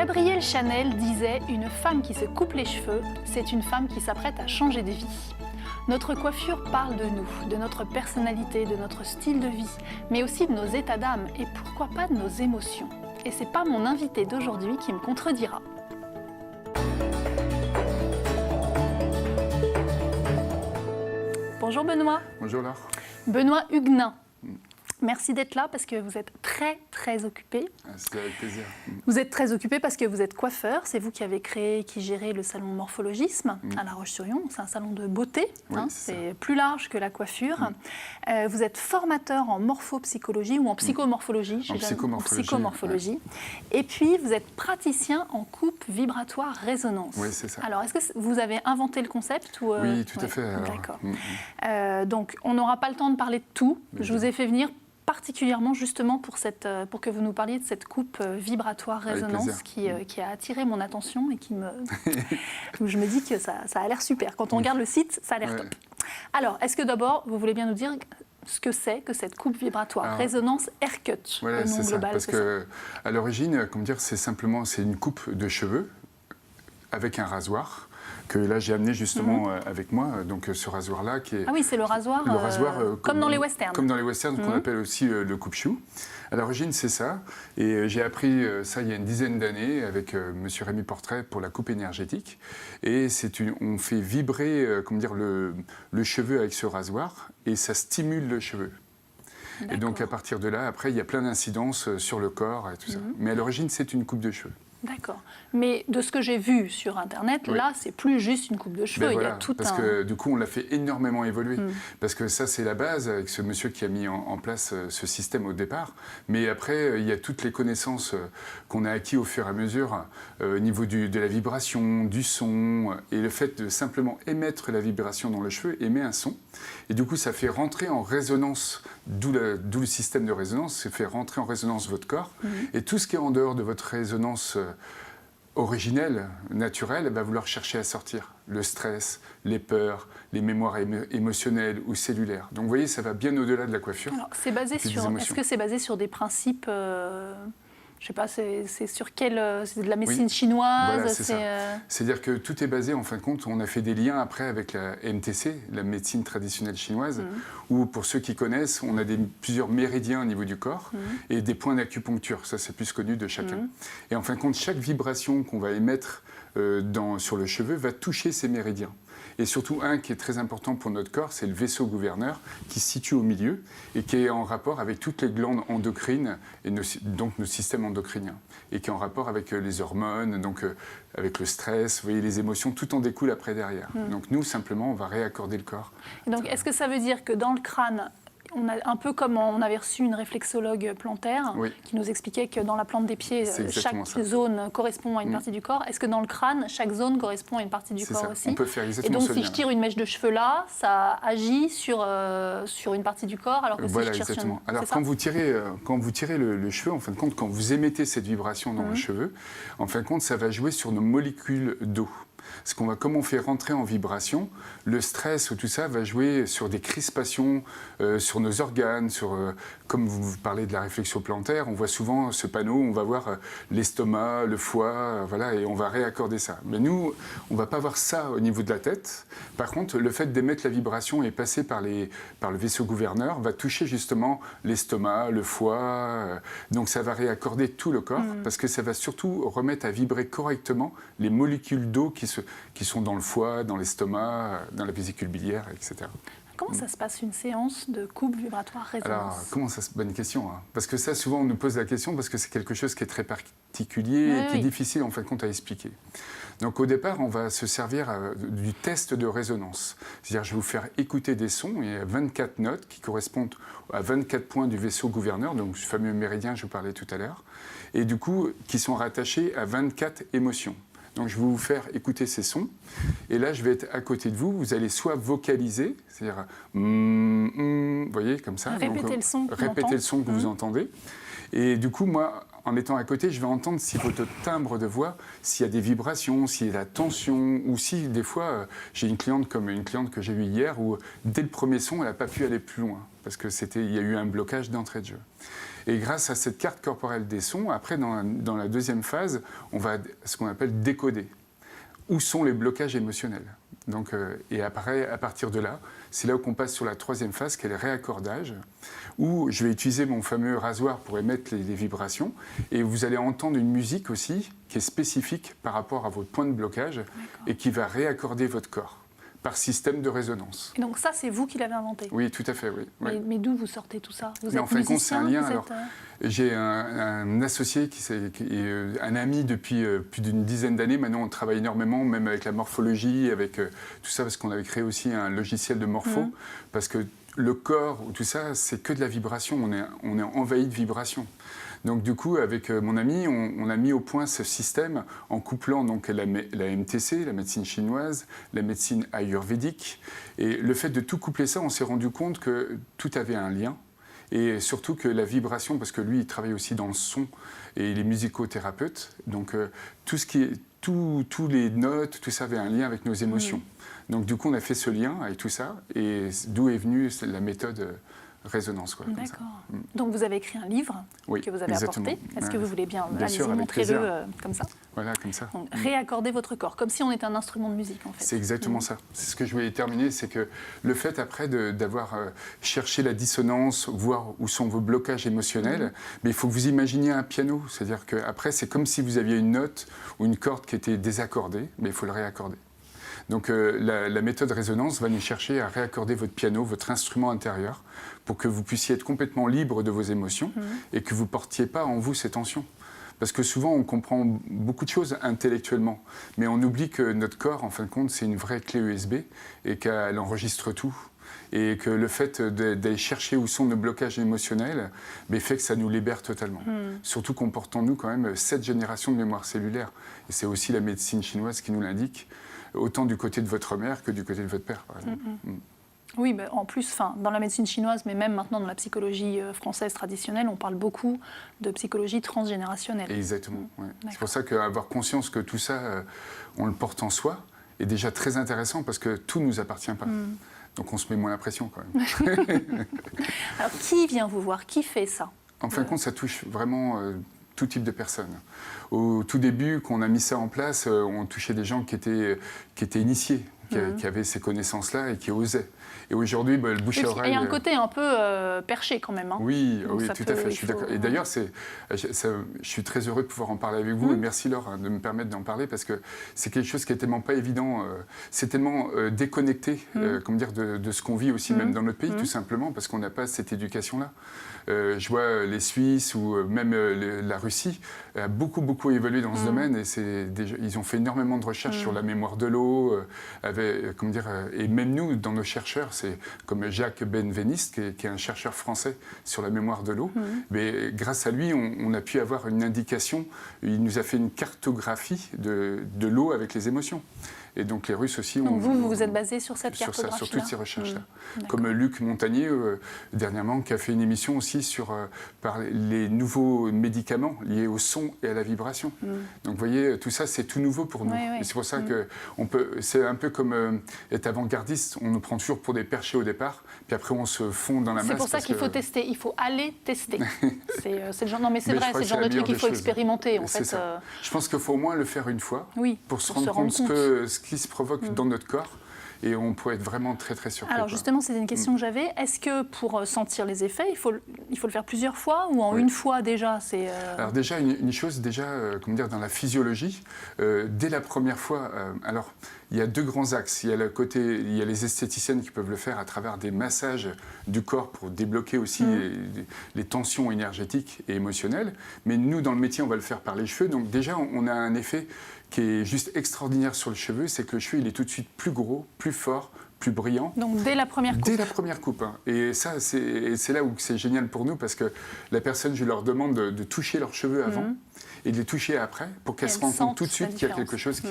Gabrielle Chanel disait « Une femme qui se coupe les cheveux, c'est une femme qui s'apprête à changer de vie ». Notre coiffure parle de nous, de notre personnalité, de notre style de vie, mais aussi de nos états d'âme et pourquoi pas de nos émotions. Et c'est pas mon invité d'aujourd'hui qui me contredira. Bonjour Benoît. Bonjour Laure. Benoît Huguenin. Merci d'être là parce que vous êtes très occupé. C'était avec plaisir. Vous êtes très occupé parce que vous êtes coiffeur. C'est vous qui avez créé, qui gérez le salon Morphologisme à La Roche-sur-Yon. C'est un salon de beauté. Oui, c'est plus large que la coiffure. Vous êtes formateur en morphopsychologie ou en psychomorphologie. En psychomorphologie. Ouais. Et puis, vous êtes praticien en coupe vibratoire résonance. Oui, c'est ça. Alors, est-ce que vous avez inventé le concept ou Oui, tout à fait. D'accord. Donc, on n'aura pas le temps de parler de tout. Je vous ai fait venir particulièrement justement pour que vous nous parliez de cette coupe vibratoire résonance qui a attiré mon attention et où je me dis que ça a l'air super. Quand on regarde le site, ça a l'air top. Alors, est-ce que d'abord, vous voulez bien nous dire ce que c'est que cette coupe vibratoire résonance haircut? Voilà, c'est ça. Parce qu'à l'origine, c'est une coupe de cheveux avec un rasoir que là j'ai amené justement avec moi, donc ce rasoir-là qui est... Ah oui, c'est le rasoir comme dans les westerns. Comme dans les westerns, qu'on appelle aussi le coupe-chou. À l'origine, c'est ça. Et j'ai appris ça il y a une dizaine d'années avec monsieur Rémi Portrait pour la coupe énergétique. Et on fait vibrer le cheveu avec ce rasoir et ça stimule le cheveu. Et donc à partir de là, après, il y a plein d'incidences sur le corps et tout ça. Mais à l'origine, c'est une coupe de cheveux. D'accord. Mais de ce que j'ai vu sur Internet, là, c'est plus juste une coupe de cheveux. Voilà, il y a tout parce que du coup, on l'a fait énormément évoluer. Parce que ça, c'est la base avec ce monsieur qui a mis en place ce système au départ. Mais après, il y a toutes les connaissances qu'on a acquis au fur et à mesure au niveau de la vibration, du son. Et le fait de simplement émettre la vibration dans le cheveu émet un son. Et du coup, ça fait rentrer en résonance, d'où le système de résonance, ça fait rentrer en résonance votre corps. Et tout ce qui est en dehors de votre résonance originelle, naturelle, va vouloir chercher à sortir. Le stress, les peurs, les mémoires émotionnelles ou cellulaires. Donc vous voyez, ça va bien au-delà de la coiffure. Alors, est-ce que c'est basé sur des principes je ne sais pas, c'est sur quel... c'est de la médecine chinoise? Voilà, c'est ça. C'est-à-dire que tout est basé, en fin de compte, on a fait des liens après avec la MTC, la médecine traditionnelle chinoise, où pour ceux qui connaissent, on a plusieurs méridiens au niveau du corps et des points d'acupuncture. Ça, c'est plus connu de chacun. Et en fin de compte, chaque vibration qu'on va émettre sur le cheveu va toucher ces méridiens. Et surtout, un qui est très important pour notre corps, c'est le vaisseau gouverneur qui se situe au milieu et qui est en rapport avec toutes les glandes endocrines, et donc nos systèmes endocriniens, et qui est en rapport avec les hormones, donc avec le stress, vous voyez, les émotions, tout en découle après derrière. Donc nous, simplement, on va réaccorder le corps. Et donc, est-ce que ça veut dire que dans le crâne, on a un peu comme on avait reçu une réflexologue plantaire qui nous expliquait que dans la plante des pieds, chaque zone correspond à une partie du corps. Est-ce que dans le crâne, chaque zone correspond à une partie du corps aussi? On peut faire exactement ça. Et donc, si je tire une mèche de cheveux là, ça agit sur une partie du corps, alors que si je tire exactement. Alors, quand vous tirez le cheveu, en fin de compte, quand vous émettez cette vibration dans le cheveu, en fin de compte, ça va jouer sur nos molécules d'eau. Comme on fait rentrer en vibration, le stress ou tout ça va jouer sur des crispations, sur nos organes, comme vous parlez de la réflexion plantaire, on voit souvent ce panneau, on va voir l'estomac, le foie, voilà, et on va réaccorder ça. Mais nous, on ne va pas voir ça au niveau de la tête. Par contre, le fait d'émettre la vibration et passer par le vaisseau gouverneur va toucher justement l'estomac, le foie, donc ça va réaccorder tout le corps, parce que ça va surtout remettre à vibrer correctement les molécules d'eau qui sont dans le foie, dans l'estomac, dans la vésicule biliaire, etc. Comment ça se passe une séance de coupe vibratoire résonance? Alors, bonne question. Parce que ça, souvent, on nous pose la question parce que c'est quelque chose qui est très particulier et qui est difficile, en fin de compte, à expliquer. Donc, au départ, on va se servir du test de résonance. C'est-à-dire, je vais vous faire écouter des sons. Il y a 24 notes qui correspondent à 24 points du vaisseau gouverneur, donc ce fameux méridien que je vous parlais tout à l'heure, et du coup, qui sont rattachés à 24 émotions. Donc, je vais vous faire écouter ces sons. Et là, je vais être à côté de vous. Vous allez soit vocaliser, c'est-à-dire, vous voyez, comme ça. Répétez le son que vous entendez. Et du coup, moi, en étant à côté, je vais entendre si votre timbre de voix, s'il y a des vibrations, s'il y a de la tension, ou si, des fois, j'ai une cliente que j'ai eue hier, où dès le premier son, elle n'a pas pu aller plus loin, parce qu'il y a eu un blocage d'entrée de jeu. Et grâce à cette carte corporelle des sons, après, dans la deuxième phase, on va ce qu'on appelle décoder. Où sont les blocages émotionnels? Donc, et après, à partir de là, c'est là où on passe sur la troisième phase, qui est le réaccordage, où je vais utiliser mon fameux rasoir pour émettre les vibrations. Et vous allez entendre une musique aussi qui est spécifique par rapport à votre point de blocage et qui va réaccorder votre corps par système de résonance. Et donc ça, c'est vous qui l'avez inventé? Oui, tout à fait, oui. Mais d'où vous sortez tout ça? Vous mais êtes en fin de compte, c'est un lien. Alors, j'ai un associé qui est un ami depuis plus d'une dizaine d'années. Maintenant, on travaille énormément, même avec la morphologie, avec tout ça, parce qu'on avait créé aussi un logiciel de morpho, parce que le corps, tout ça, c'est que de la vibration. On est envahi de vibrations. Donc du coup, avec mon ami, on a mis au point ce système en couplant donc la MTC, la médecine chinoise, la médecine ayurvédique. Et le fait de tout coupler ça, on s'est rendu compte que tout avait un lien. Et surtout que la vibration, parce que lui, il travaille aussi dans le son et il est musicothérapeute. Donc tout ce qui est, tous les notes, tout ça avait un lien avec nos émotions. Donc du coup, on a fait ce lien avec tout ça. Et d'où est venue la méthode résonance. D'accord. Donc vous avez écrit un livre que vous avez apporté. Est-ce que vous voulez bien sûr, montrez-le comme ça? Voilà, comme ça. Donc, réaccorder votre corps, comme si on était un instrument de musique en fait. C'est exactement ça. C'est ce que je voulais terminer, c'est que le fait après d'avoir cherché la dissonance, voir où sont vos blocages émotionnels, mais il faut que vous imaginiez un piano. C'est-à-dire qu'après, c'est comme si vous aviez une note ou une corde qui était désaccordée, mais il faut le réaccorder. Donc la méthode résonance va nous chercher à réaccorder votre piano, votre instrument intérieur, pour que vous puissiez être complètement libre de vos émotions et que vous ne portiez pas en vous ces tensions. Parce que souvent, on comprend beaucoup de choses intellectuellement, mais on oublie que notre corps, en fin de compte, c'est une vraie clé USB et qu'elle enregistre tout. Et que le fait d'aller chercher où sont nos blocages émotionnels fait que ça nous libère totalement. Surtout qu'on porte en nous quand même 7 générations de mémoire cellulaire. Et c'est aussi la médecine chinoise qui nous l'indique, autant du côté de votre mère que du côté de votre père, par exemple. Oui, mais en plus, dans la médecine chinoise, mais même maintenant dans la psychologie française traditionnelle, on parle beaucoup de psychologie transgénérationnelle. Exactement. Ouais. C'est pour ça qu'avoir conscience que tout ça, on le porte en soi, est déjà très intéressant parce que tout ne nous appartient pas. Donc on se met moins la pression quand même. Alors qui vient vous voir? Qui fait ça? En fin de compte, ça touche vraiment tout type de personnes. Au tout début, quand on a mis ça en place, on touchait des gens qui étaient initiés, qui avaient ces connaissances-là et qui osaient. Et aujourd'hui, le bouche à oreille... Il y a un côté un peu perché quand même. Hein. Oui, tout à fait, je suis d'accord. Et d'ailleurs, je suis très heureux de pouvoir en parler avec vous. Et merci Laure de me permettre d'en parler parce que c'est quelque chose qui est tellement pas évident. C'est tellement déconnecté comment dire, de ce qu'on vit aussi même dans notre pays, tout simplement, parce qu'on n'a pas cette éducation-là. Je vois les Suisses ou même la Russie a beaucoup évolué dans ce domaine et ils ont fait énormément de recherches sur la mémoire de l'eau, comment dire, et même nous, dans nos chercheurs, c'est comme Jacques Benveniste, qui est un chercheur français sur la mémoire de l'eau, mais grâce à lui, on a pu avoir une indication, il nous a fait une cartographie de l'eau avec les émotions. Et donc les Russes aussi... Donc vous vous êtes basé sur cette cartographie-là? Sur toutes ces recherches-là. Comme Luc Montagnier, dernièrement, qui a fait une émission aussi sur par les nouveaux médicaments liés au son et à la vibration. Donc vous voyez, tout ça, c'est tout nouveau pour nous. Et c'est pour ça que c'est un peu comme être avant-gardiste. On nous prend toujours pour des perchés au départ, puis après on se fond dans la masse. C'est pour ça qu'il faut tester, il faut aller tester. C'est le genre, non mais c'est vrai, c'est le genre de truc qu'il faut expérimenter. En fait, je pense qu'il faut au moins le faire une fois pour se rendre compte ce qui se provoque dans notre corps. Et on peut être vraiment très surpris. Alors justement, c'était une question que j'avais. Est-ce que pour sentir les effets, il faut le faire plusieurs fois ou en une fois déjà Alors déjà, une chose, comment dire, dans la physiologie, dès la première fois, alors il y a 2 grands axes. Il y a les esthéticiennes qui peuvent le faire à travers des massages du corps pour débloquer aussi les tensions énergétiques et émotionnelles. Mais nous, dans le métier, on va le faire par les cheveux. Donc déjà, on a un effet qui est juste extraordinaire sur le cheveu, c'est que le cheveu, il est tout de suite plus gros, plus fort, plus brillant. Donc dès la première coupe. Dès la première coupe. Hein. Et ça, c'est là où c'est génial pour nous, parce que la personne, je leur demande de toucher leurs cheveux avant et de les toucher après, pour qu'elles se rendent compte tout de suite qu'il y a quelque chose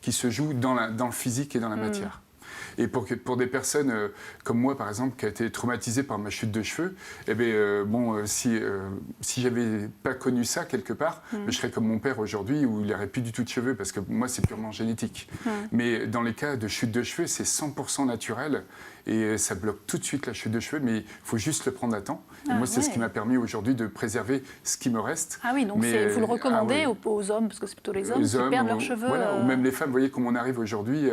qui se joue dans le physique et dans la matière. Et pour des personnes comme moi, par exemple, qui a été traumatisée par ma chute de cheveux, eh bien, si j'avais pas connu ça quelque part, je serais comme mon père aujourd'hui, où il n'aurait plus du tout de cheveux, parce que moi, c'est purement génétique. Mais dans les cas de chute de cheveux, c'est 100% naturel. Et ça bloque tout de suite la chute de cheveux, mais il faut juste le prendre à temps. Et moi, c'est ce qui m'a permis aujourd'hui de préserver ce qui me reste. Ah oui, donc vous le recommandez aux hommes, parce que c'est plutôt les hommes qui perdent leurs cheveux. Voilà, ou même les femmes, vous voyez, comme on arrive aujourd'hui,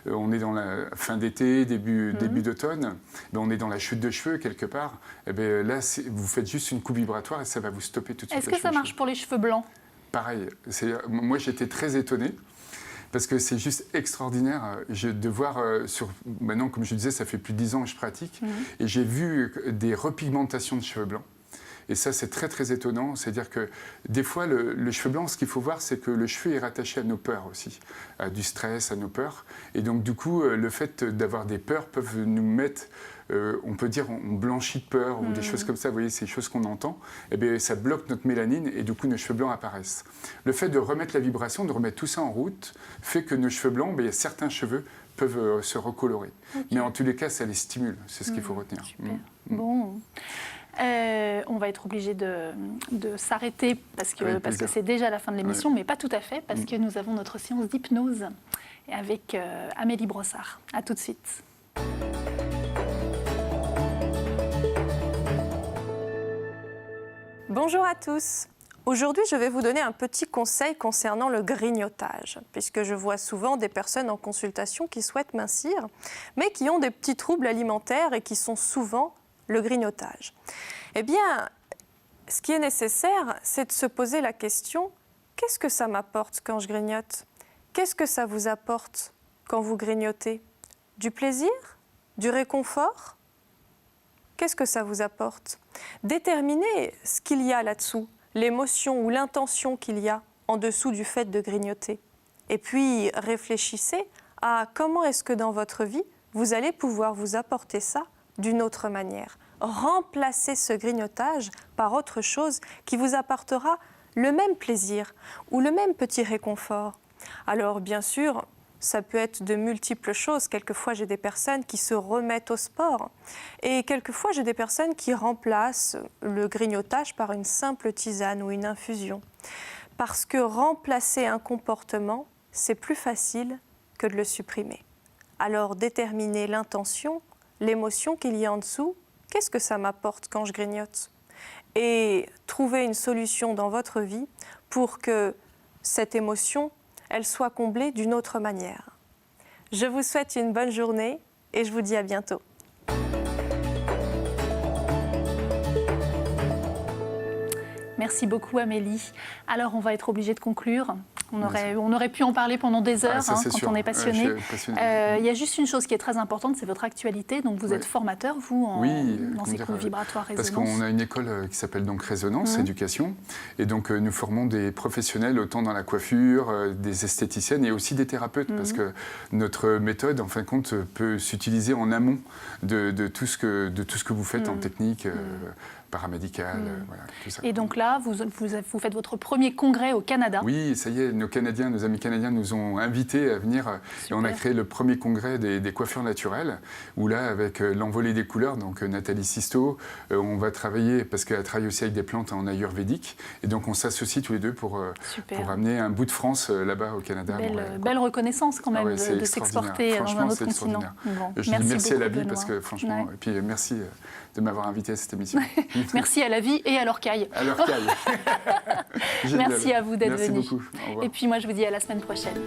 on est dans la fin d'été, début d'automne, on est dans la chute de cheveux quelque part. Et bien, là, vous faites juste une coupe vibratoire et ça va vous stopper tout de suite. Est-ce que ça marche pour les cheveux blancs? Pareil. Moi, j'étais très étonné. Parce que c'est juste extraordinaire de voir, maintenant, comme je disais, ça fait plus de 10 ans que je pratique, et j'ai vu des repigmentations de cheveux blancs. Et ça, c'est très, très étonnant. C'est-à-dire que des fois, le cheveu blanc, ce qu'il faut voir, c'est que le cheveu est rattaché à nos peurs aussi, à du stress, à nos peurs. Et donc, du coup, le fait d'avoir des peurs peuvent nous mettre, on peut dire, on blanchit de peur ou des choses comme ça. Vous voyez, ces choses qu'on entend, eh bien, ça bloque notre mélanine et du coup, nos cheveux blancs apparaissent. Le fait de remettre la vibration, de remettre tout ça en route, fait que nos cheveux blancs, il y a certains cheveux peuvent se recolorer. Okay. Mais en tous les cas, ça les stimule. C'est ce qu'il faut retenir. Super. Bon. On va être obligé de s'arrêter parce que c'est déjà la fin de l'émission, mais pas tout à fait, parce que nous avons notre séance d'hypnose avec Amélie Brossard. À tout de suite. Bonjour à tous. Aujourd'hui, je vais vous donner un petit conseil concernant le grignotage, puisque je vois souvent des personnes en consultation qui souhaitent mincir, mais qui ont des petits troubles alimentaires et qui sont souvent le grignotage. Eh bien, ce qui est nécessaire, c'est de se poser la question, qu'est-ce que ça m'apporte quand je grignote? Qu'est-ce que ça vous apporte quand vous grignotez? Du plaisir? Du réconfort? Qu'est-ce que ça vous apporte? Déterminez ce qu'il y a là-dessous, l'émotion ou l'intention qu'il y a en dessous du fait de grignoter. Et puis, réfléchissez à comment est-ce que dans votre vie, vous allez pouvoir vous apporter ça d'une autre manière. Remplacez ce grignotage par autre chose qui vous apportera le même plaisir ou le même petit réconfort. Alors bien sûr, ça peut être de multiples choses. Quelquefois, j'ai des personnes qui se remettent au sport et quelquefois, j'ai des personnes qui remplacent le grignotage par une simple tisane ou une infusion. Parce que remplacer un comportement, c'est plus facile que de le supprimer. Alors déterminez l'intention, l'émotion qu'il y a en dessous, qu'est-ce que ça m'apporte quand je grignote? Et trouvez une solution dans votre vie pour que cette émotion, elle soit comblée d'une autre manière. Je vous souhaite une bonne journée et je vous dis à bientôt. Merci beaucoup Amélie. Alors on va être obligé de conclure. On aurait pu en parler pendant des heures quand on est passionné. Il y a juste une chose qui est très importante, c'est votre actualité. Donc vous êtes formateur, vous, dans ces coupes vibratoires Résonance. Parce qu'on a une école qui s'appelle donc Résonance Éducation. Et donc nous formons des professionnels autant dans la coiffure, des esthéticiennes et aussi des thérapeutes. Parce que notre méthode, en fin de compte, peut s'utiliser en amont de tout ce que vous faites en technique. Paramédicale, voilà, tout ça. Et donc là, vous faites votre premier congrès au Canada. Oui, ça y est, nos amis canadiens nous ont invités à venir. Super. Et on a créé le premier congrès des coiffures naturelles, où là, avec l'envolée des couleurs, donc Nathalie Sisto, on va travailler, parce qu'elle travaille aussi avec des plantes en ayurvédique, et donc on s'associe tous les deux pour amener un bout de France là-bas au Canada. Belle reconnaissance quand même de s'exporter dans un autre continent. Bon, je dis merci à la vie, parce que franchement, et puis merci de m'avoir invité à cette émission. Merci à la vie et à l'orcaille. À l'orcaille. Merci à vous d'être venus. Merci beaucoup. Au revoir. Et puis moi, je vous dis à la semaine prochaine.